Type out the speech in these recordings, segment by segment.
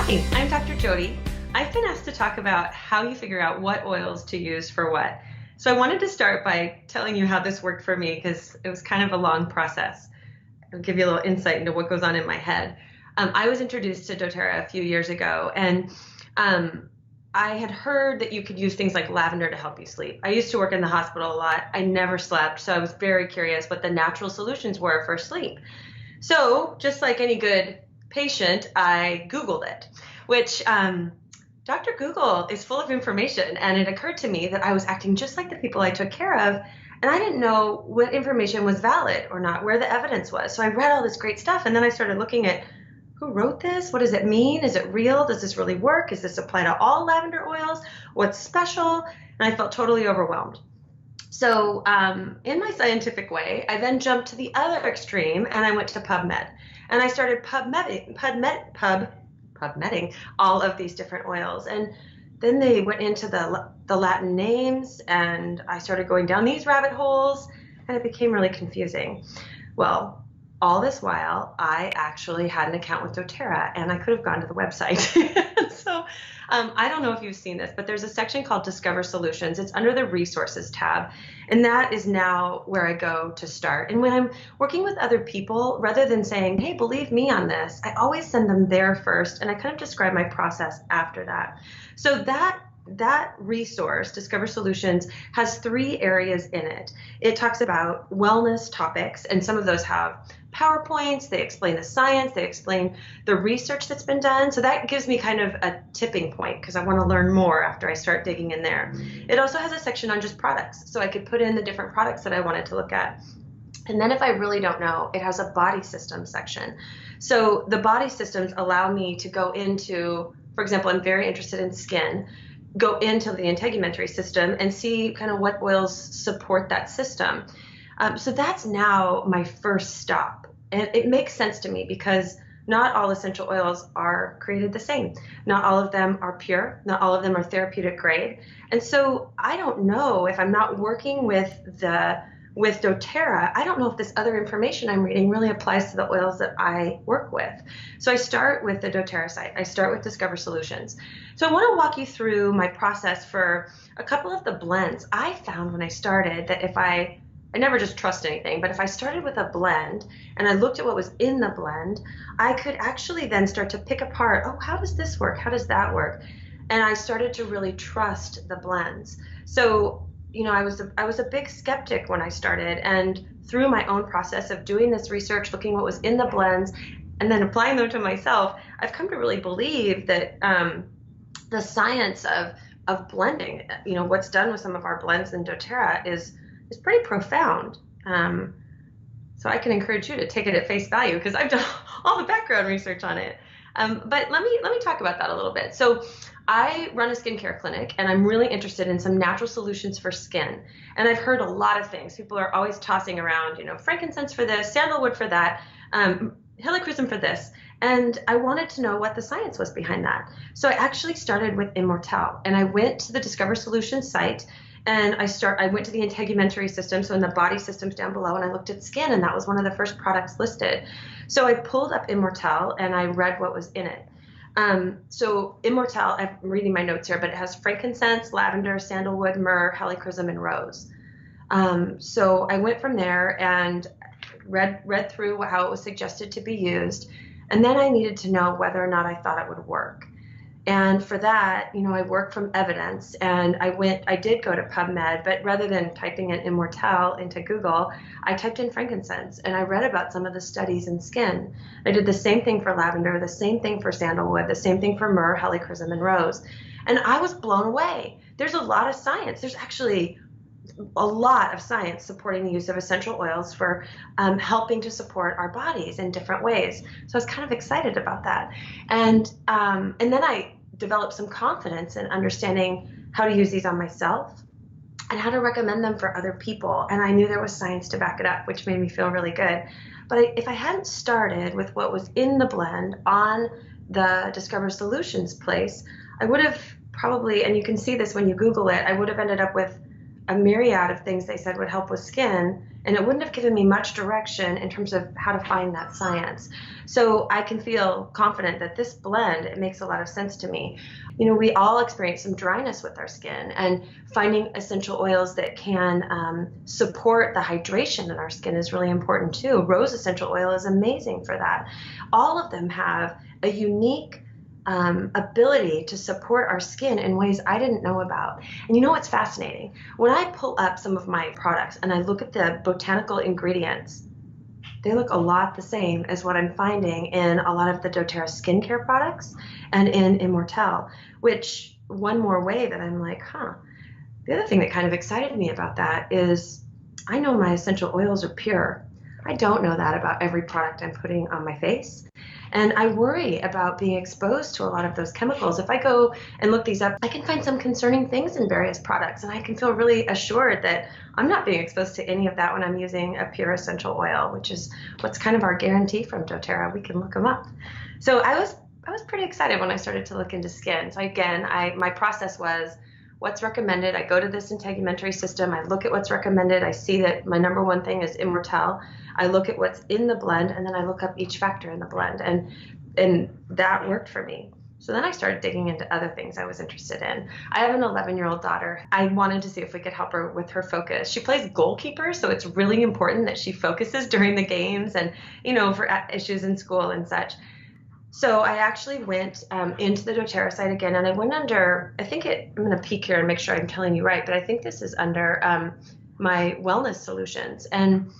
Hi, I'm Dr. Jodee. I've been asked to talk about how you figure out what oils to use for what. So I wanted to start by telling you how this worked for me because it was kind of a long process. I'll give you a little insight into what goes on in my head. I was introduced to doTERRA a few years ago, and I had heard that you could use things like lavender to help you sleep. I used to work in the hospital a lot. I never slept, so I was very curious what the natural solutions were for sleep. So just like any good patient, I Googled it, which Dr. Google is full of information. And it occurred to me that I was acting just like the people I took care of. And I didn't know what information was valid or not, where the evidence was. So I read all this great stuff. And then I started looking at who wrote this? What does it mean? Is it real? Does this really work? Does this apply to all lavender oils? What's special? And I felt totally overwhelmed. So in my scientific way, I then jumped to the other extreme and I went to PubMed. And I started PubMeding all of these different oils. And then they went into the Latin names, and I started going down these rabbit holes, and it became really confusing. Well, all this while, I actually had an account with doTERRA, and I could have gone to the website. So I don't know if you've seen this, but there's a section called Discover Solutions. It's under the Resources tab, and that is now where I go to start. And when I'm working with other people, rather than saying, hey, believe me on this, I always send them there first, and I kind of describe my process after that. So that resource, Discover Solutions, has 3 areas in it. It talks about wellness topics, and some of those have PowerPoints, they explain the science, they explain the research that's been done. So that gives me kind of a tipping point because I want to learn more after I start digging in there. It also has a section on just products, so I could put in the different products that I wanted to look at. And then if I really don't know, it has a body system section. So the body systems allow me to go into, for example, I'm very interested in skin, go into the integumentary system and see kind of what oils support that system. So that's now my first stop. And it makes sense to me because not all essential oils are created the same. Not all of them are pure. Not all of them are therapeutic grade. And so I don't know if I'm not working with doTERRA, I don't know if this other information I'm reading really applies to the oils that I work with. So I start with the doTERRA site. I start with Discover Solutions. So I want to walk you through my process for a couple of the blends. I found when I started that if I never just trust anything, but if I started with a blend and I looked at what was in the blend, I could actually then start to pick apart, oh, how does this work? How does that work? And I started to really trust the blends. So I was a big skeptic when I started, and through my own process of doing this research, looking what was in the blends, and then applying them to myself, I've come to really believe that the science of blending, what's done with some of our blends in doTERRA is pretty profound. So I can encourage you to take it at face value because I've done all the background research on it. But let me talk about that a little bit. So I run a skincare clinic, and I'm really interested in some natural solutions for skin. And I've heard a lot of things. People are always tossing around, frankincense for this, sandalwood for that, helichrysum for this. And I wanted to know what the science was behind that. So I actually started with Immortelle, and I went to the Discover Solutions site, and I went to the integumentary system, so in the body systems down below, and I looked at skin, and that was one of the first products listed. So I pulled up Immortelle, and I read what was in it. So Immortelle, I'm reading my notes here, but it has frankincense, lavender, sandalwood, myrrh, helichrysum, and rose. So I went from there and read through how it was suggested to be used, and then I needed to know whether or not I thought it would work. And for that, I work from evidence, and I did go to PubMed, but rather than typing in Immortelle into Google, I typed in frankincense, and I read about some of the studies in skin. I did the same thing for lavender, the same thing for sandalwood, the same thing for myrrh, helichrysum, and rose. And I was blown away. There's a lot of science. There's actually a lot of science supporting the use of essential oils for helping to support our bodies in different ways. So I was kind of excited about that. And then I developed some confidence in understanding how to use these on myself and how to recommend them for other people. And I knew there was science to back it up, which made me feel really good. But if I hadn't started with what was in the blend on the Discover Solutions place, I would have probably, and you can see this when you Google it, I would have ended up with a myriad of things they said would help with skin, and it wouldn't have given me much direction in terms of how to find that science. So I can feel confident that this blend, it makes a lot of sense to me. We all experience some dryness with our skin, and finding essential oils that can support the hydration in our skin is really important too. Rose essential oil is amazing for that. All of them have a unique ability to support our skin in ways I didn't know about. And you know what's fascinating? When I pull up some of my products and I look at the botanical ingredients, they look a lot the same as what I'm finding in a lot of the doTERRA skincare products and in Immortelle, which one more way that I'm like, huh. The other thing that kind of excited me about that is I know my essential oils are pure. I don't know that about every product I'm putting on my face. And I worry about being exposed to a lot of those chemicals. If I go and look these up, I can find some concerning things in various products, and I can feel really assured that I'm not being exposed to any of that when I'm using a pure essential oil, which is what's kind of our guarantee from doTERRA. We can look them up. So I was pretty excited when I started to look into skin. So again, my process was what's recommended. I go to this integumentary system. I look at what's recommended. I see that my number one thing is Immortelle. I look at what's in the blend, and then I look up each factor in the blend, and that worked for me. So then I started digging into other things I was interested in. I have an 11-year-old daughter. I wanted to see if we could help her with her focus. She plays goalkeeper, so it's really important that she focuses during the games and, for issues in school and such. So I actually went into the doTERRA site again, and I went under, I'm going to peek here and make sure I'm telling you right, but I think this is under my wellness solutions. And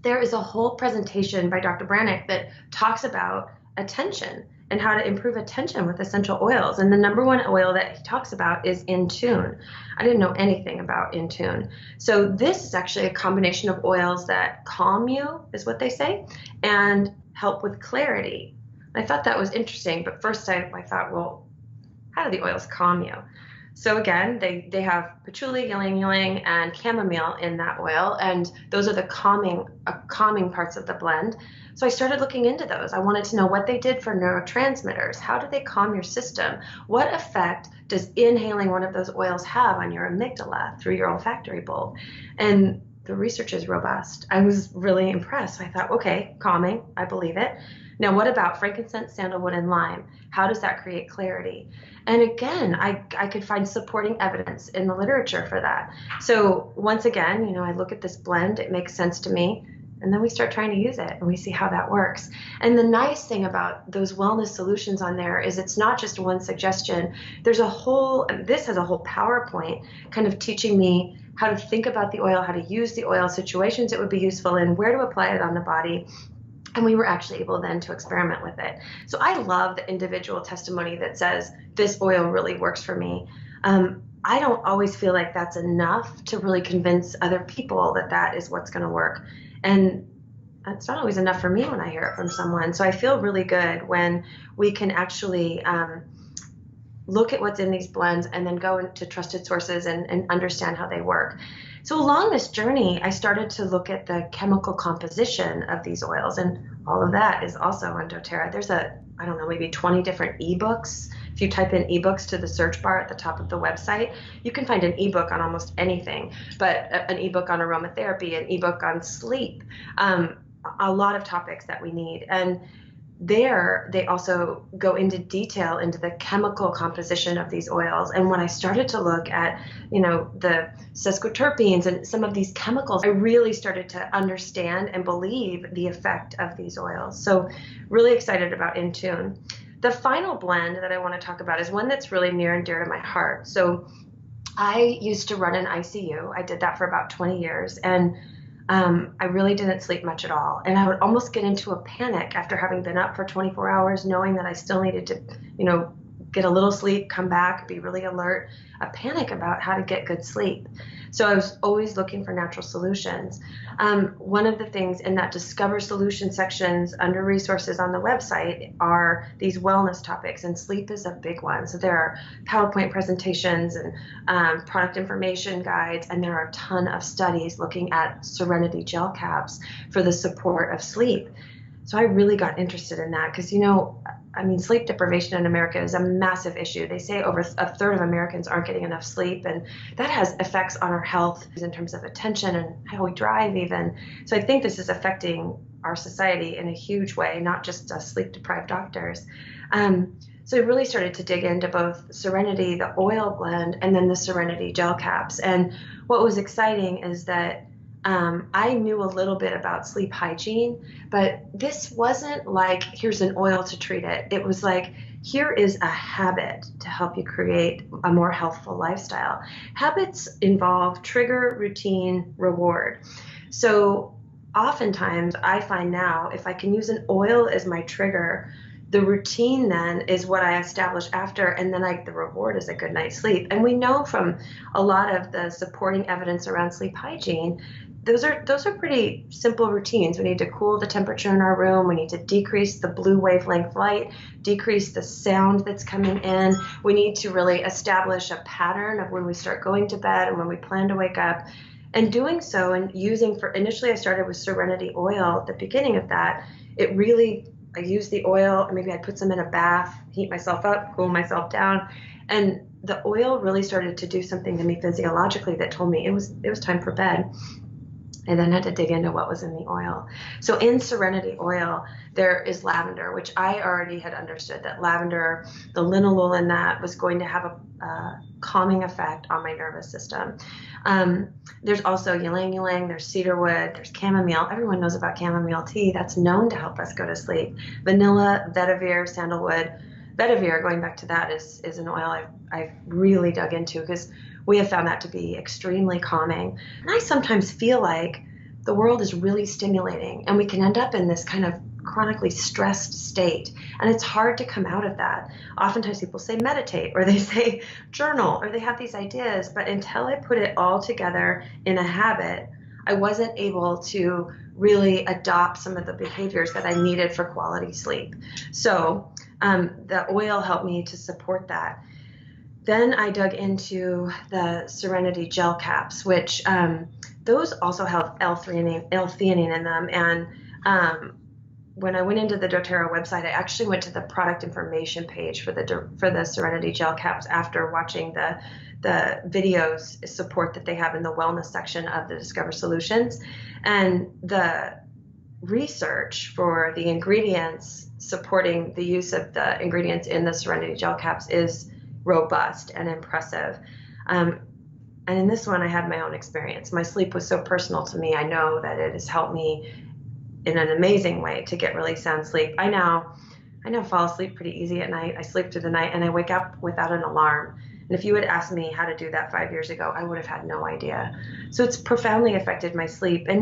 there is a whole presentation by Dr. Brannick that talks about attention and how to improve attention with essential oils. And the number one oil that he talks about is Intune. I didn't know anything about Intune. So this is actually a combination of oils that calm you, is what they say, and help with clarity. I thought that was interesting, but first I thought, well, how do the oils calm you? So again, they have patchouli, ylang ylang, and chamomile in that oil, and those are the calming parts of the blend. So I started looking into those. I wanted to know what they did for neurotransmitters. How do they calm your system? What effect does inhaling one of those oils have on your amygdala through your olfactory bulb? And the research is robust. I was really impressed. I thought, okay, calming, I believe it. Now, what about frankincense, sandalwood, and lime? How does that create clarity? And again, I could find supporting evidence in the literature for that. So once again, I look at this blend, it makes sense to me, and then we start trying to use it and we see how that works. And the nice thing about those wellness solutions on there is it's not just one suggestion. This has a whole PowerPoint kind of teaching me how to think about the oil, how to use the oil, situations it would be useful in, where to apply it on the body. And we were actually able then to experiment with it. So I love the individual testimony that says, this oil really works for me. I don't always feel like that's enough to really convince other people that that is what's going to work. And it's not always enough for me when I hear it from someone. So I feel really good when we can actually look at what's in these blends and then go into trusted sources and understand how they work. So along this journey, I started to look at the chemical composition of these oils, and all of that is also on doTERRA. There's maybe 20 different ebooks. If you type in ebooks to the search bar at the top of the website, you can find an ebook on almost anything, but an ebook on aromatherapy, an ebook on sleep, a lot of topics that we need. And there, they also go into detail into the chemical composition of these oils. And when I started to look at, the sesquiterpenes and some of these chemicals, I really started to understand and believe the effect of these oils. So really excited about Intune. The final blend that I want to talk about is one that's really near and dear to my heart. So I used to run an ICU. I did that for about 20 years. And I really didn't sleep much at all. And I would almost get into a panic after having been up for 24 hours, knowing that I still needed to, get a little sleep, come back, be really alert, a panic about how to get good sleep. So I was always looking for natural solutions. One of the things in that Discover Solution sections under resources on the website are these wellness topics, and sleep is a big one. So there are PowerPoint presentations and product information guides, and there are a ton of studies looking at Serenity gel caps for the support of sleep. So I really got interested in that because, I mean, sleep deprivation in America is a massive issue. They say over a third of Americans aren't getting enough sleep, and that has effects on our health in terms of attention and how we drive even. So I think this is affecting our society in a huge way, not just sleep deprived doctors. So we really started to dig into both Serenity, the oil blend, and then the Serenity gel caps. And what was exciting is that I knew a little bit about sleep hygiene, but this wasn't like, here's an oil to treat it. It was like, here is a habit to help you create a more healthful lifestyle. Habits involve trigger, routine, reward. So oftentimes I find now, if I can use an oil as my trigger, the routine then is what I establish after, and then the reward is a good night's sleep. And we know from a lot of the supporting evidence around sleep hygiene, those are pretty simple routines. We need to cool the temperature in our room. We need to decrease the blue wavelength light, decrease the sound that's coming in. We need to really establish a pattern of when we start going to bed and when we plan to wake up. And doing so and using, initially I started with Serenity oil at the beginning of that. I used the oil, and maybe I'd put some in a bath, heat myself up, cool myself down. And the oil really started to do something to me physiologically that told me it was time for bed. I then had to dig into what was in the oil. So in Serenity oil, there is lavender, which I already had understood that lavender, the linalool in that, was going to have a calming effect on my nervous system. There's also ylang ylang, there's cedarwood, there's chamomile. Everyone knows about chamomile tea. That's known to help us go to sleep. Vanilla, vetiver, sandalwood. Vetiver, going back to that, is an oil I've really dug into because we have found that to be extremely calming. And I sometimes feel like the world is really stimulating and we can end up in this kind of chronically stressed state. And it's hard to come out of that. Oftentimes people say meditate, or they say journal, or they have these ideas. But until I put it all together in a habit, I wasn't able to really adopt some of the behaviors that I needed for quality sleep. So the oil helped me to support that. Then I dug into the Serenity gel caps, which those also have L-theanine in them. And when I went into the dōTERRA website, I actually went to the product information page for the Serenity gel caps after watching the videos support that they have in the wellness section of the Discover Solutions. And the research for the ingredients supporting the use of the ingredients in the Serenity gel caps is robust and impressive. And in this one, I had my own experience. My sleep was so personal to me. I know that it has helped me in an amazing way to get really sound sleep. I now fall asleep pretty easy at night. I sleep through the night and I wake up without an alarm. And if you had asked me how to do that 5 years ago, I would have had no idea. So it's profoundly affected my sleep. And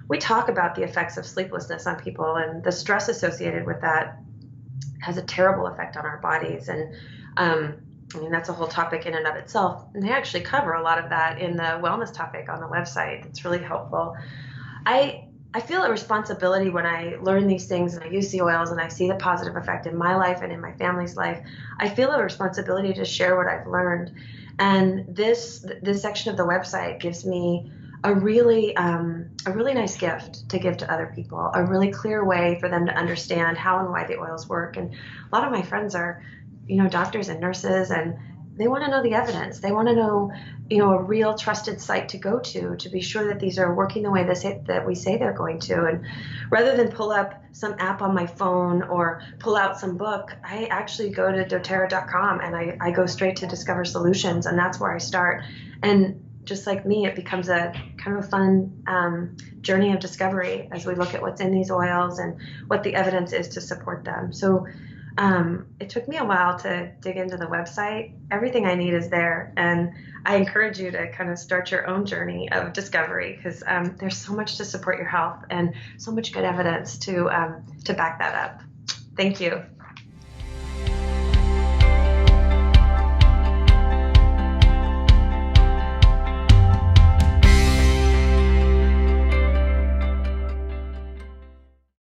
we talk about the effects of sleeplessness on people, and the stress associated with that has a terrible effect on our bodies. And I mean, that's a whole topic in and of itself. And they actually cover a lot of that in the wellness topic on the website. It's really helpful. I feel a responsibility when I learn these things and I use the oils and I see the positive effect in my life and in my family's life. I feel a responsibility to share what I've learned. And this section of the website gives me a really nice gift to give to other people, a really clear way for them to understand how and why the oils work. And a lot of my friends are, doctors and nurses, and they want to know the evidence. They want to know, a real trusted site to go to be sure that these are working the way that we say they're going to. And rather than pull up some app on my phone or pull out some book, I actually go to dōTERRA.com and I go straight to Discover Solutions, and that's where I start. And just like me, it becomes a kind of a fun journey of discovery as we look at what's in these oils and what the evidence is to support them. So it took me a while to dig into the website. Everything I need is there, and I encourage you to kind of start your own journey of discovery, because there's so much to support your health and so much good evidence to back that up. Thank you.